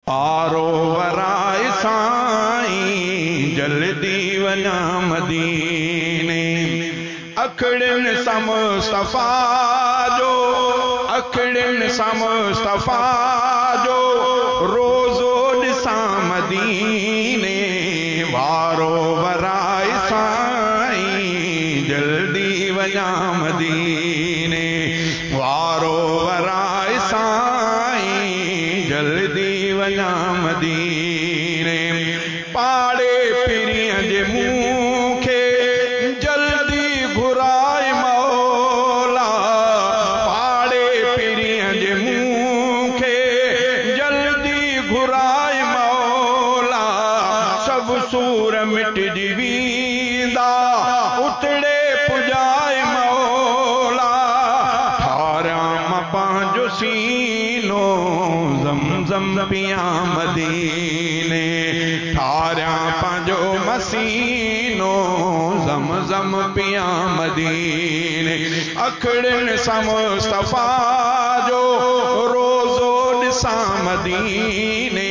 पारो वराए साईं जल्दी वञा मदीने। अखड़िन सां मुस्तफ़ा जो, अखड़िन सां मुस्तफ़ा जो रोज़ो ॾिसां मदीने। वारो वराए साईं जल्दी वञा मदीने। वारो वराए साईं जल्दी वञा मदीने। पाड़े पिरियं जे मुंह खे जल्दी घुराए मौला। पाड़े पिरियं जे मुंह खे जल्दी घुराए मौला। सब सूर मिटजी वेंदा उतड़े पुजाए मौला। ठारां पंहिंजो सीनो ज़मज़म पिया मदीने। ठारियां पंहिंजो मसीनो ज़मज़म पिया मदीने। अखड़िन सां मुस्तफ़ा जो रोज़ो ॾिसां मदीने।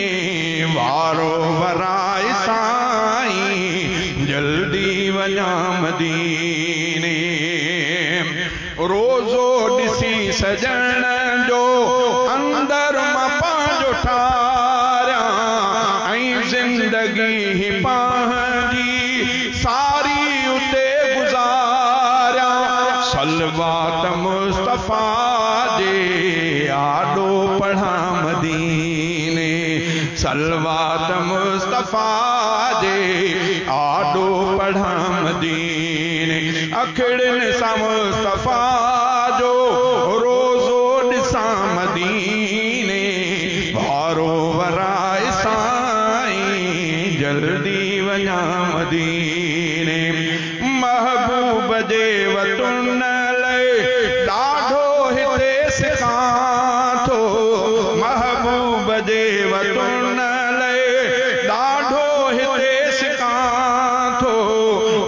वारो वराए साईं जल्दी वञा मदीने। रोज़ो ॾिसी सजण जो अंदर मां पंहिंजो ठारियां। ऐं ज़िंदगी ही पंहिंजी सारी उते गुज़ारियां। सलवात मुस्तफ़ा जे आॾो पढ़ां मदीने। सलवात मुस्तफ़ा जे आॾो पढ़ां मदीने। अखड़िन सां मुस्तफ़ा जो रोज़ो ॾिसां मदीने। वारो वराए साईं जल्दी वञा मदीने। महबूब जे वतन लाइ ॾाढो हिते सिखां थो। महबूब जे वतन लाइ ॾाढो हिते सिखां थो।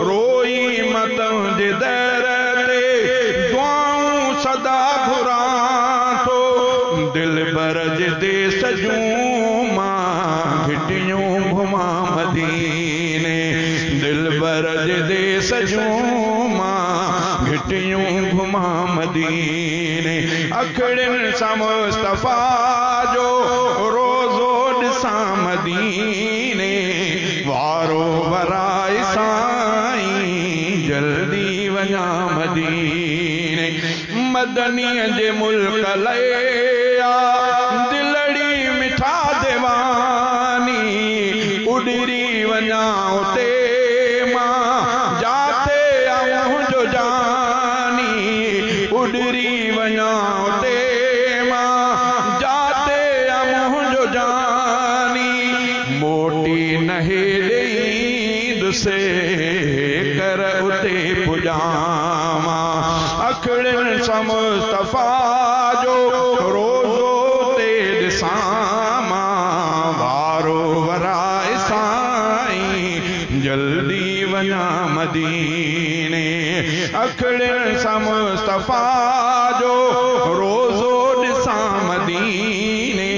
रोई मतों जे दर ते दुआऊं सदा घुरां थो। दिल भर जे देस जूं मां घिटियूं घुमां मदीने। दिल भर जे देस जूं मां घिटियूं घुमां मदीने। अखड़िन सां मुस्तफ़ा जो रोज़ो ॾिसां मदीने। वारो वराए साईं जल्दी वञा मदीने। मदनीअ जे मुल्क लया दिलड़ी मिठा देवानी। उॾरी वञा उते मां जाते आऊं जो जानी। उॾरी वञा उते मां जाते आऊं जो जानी। मोटी न हेॾे ईंदुसि कर उते पुॼां। अखड़िन सां मुस्तफ़ा जो रोज़ो ते ॾिसां मां। वारो वराए साईं जल्दी वञा मदीने। अखड़िन सां मुस्तफ़ा जो रोज़ो ॾिसां मदीने।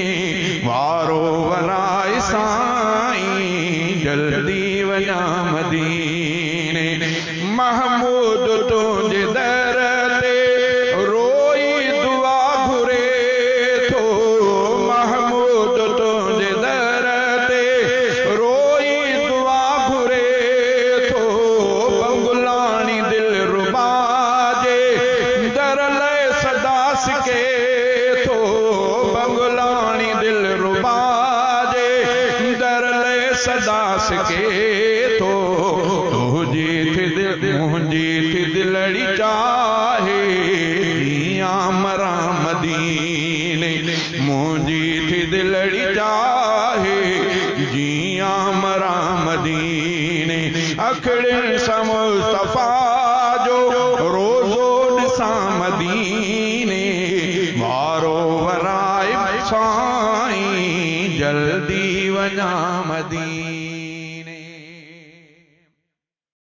वारो वराए साईं जल्दी वञा मदीने। महमूद तुंहिंजे दर ते रोई दुआ घुरे थो। महमूद तुंहिंजे दर ते रोई दुआ घुरे थो। बंगुलाणी दिल रुबा जे दर लाइ सदा सिके थो। बंगुलाणी दिल रुबा जे दर लाइ सदा सिके थो। मुंहिंजी थी दिलड़ी चाहे जीअं मरां मदीने। मुंहिंजी थी दिलड़ी चाहे जीअं मरां मदीने। अखड़िन सां मुस्तफ़ा जो रोज़ो ॾिसां मदीने। वारो वराए साईं जल्दी वञा मदीने।